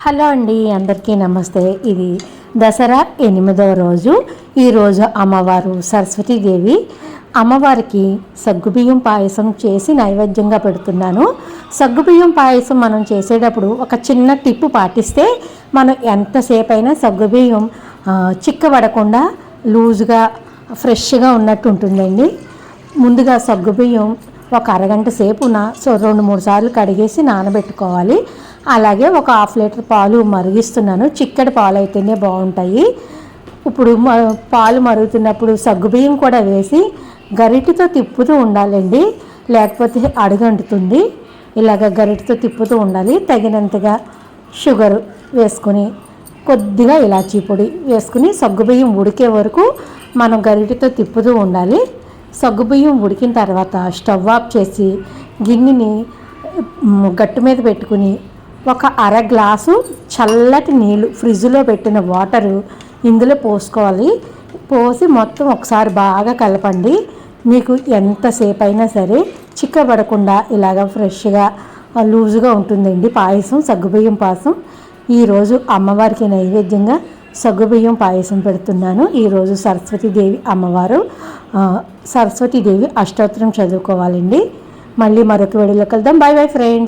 Hello అండి, అందరికీ నమస్తే. ఇది దసరా 8వ రోజు. ఈరోజు అమ్మవారు సరస్వతీదేవి. అమ్మవారికి సగ్గుబియ్యం పాయసం చేసి నైవేద్యంగా పెడుతున్నాను. సగ్గుబియ్యం పాయసం మనం చేసేటప్పుడు ఒక చిన్న టిప్పు పాటిస్తే మనం ఎంతసేపు అయినా సగ్గుబియ్యం చిక్కబడకుండా లూజుగా ఫ్రెష్గా ఉన్నట్టు ఉంటుందండి. ముందుగా సగ్గుబియ్యం ఒక అరగంట సేపు 2-3 సార్లు కడిగేసి నానబెట్టుకోవాలి. అలాగే ఒక 1/2 లీటర్ పాలు మరిగిస్తున్నాను. చిక్కటి పాలు అయితేనే బాగుంటాయి. ఇప్పుడు పాలు మరుగుతున్నప్పుడు సగ్గుబియ్యం కూడా వేసి గరిటెతో తిప్పుతూ ఉండాలండి, లేకపోతే అడుగంటుతుంది. ఇలాగ గరిటెతో తిప్పుతూ ఉండాలి. తగినంతగా షుగర్ వేసుకుని కొద్దిగా ఇలాచీ పొడి వేసుకుని సగ్గుబియ్యం ఉడికే వరకు మనం గరిటెతో తిప్పుతూ ఉండాలి. సగ్గుబియ్యం ఉడికిన తర్వాత స్టవ్ ఆఫ్ చేసి గిన్నెని గట్టు మీద పెట్టుకుని ఒక అర గ్లాసు చల్లటి నీళ్ళు, ఫ్రిడ్జ్లో పెట్టిన వాటరు ఇందులో పోసుకోవాలి. పోసి మొత్తం ఒకసారి బాగా కలపండి. మీకు ఎంతసేపు అయినా సరే చిక్కబడకుండా ఇలాగ ఫ్రెష్గా లూజుగా ఉంటుందండి పాయసం, సగ్గుబియ్యం పాయసం. ఈరోజు అమ్మవారికి నైవేద్యంగా సగ్గుబియ్యం పాయసం పెడుతున్నాను. ఈరోజు సరస్వతీదేవి అమ్మవారు, సరస్వతీదేవి అష్టోత్తరం చదువుకోవాలండి. మళ్ళీ మరొక వీడియోలో కలుద్దాం. Bye bye friends.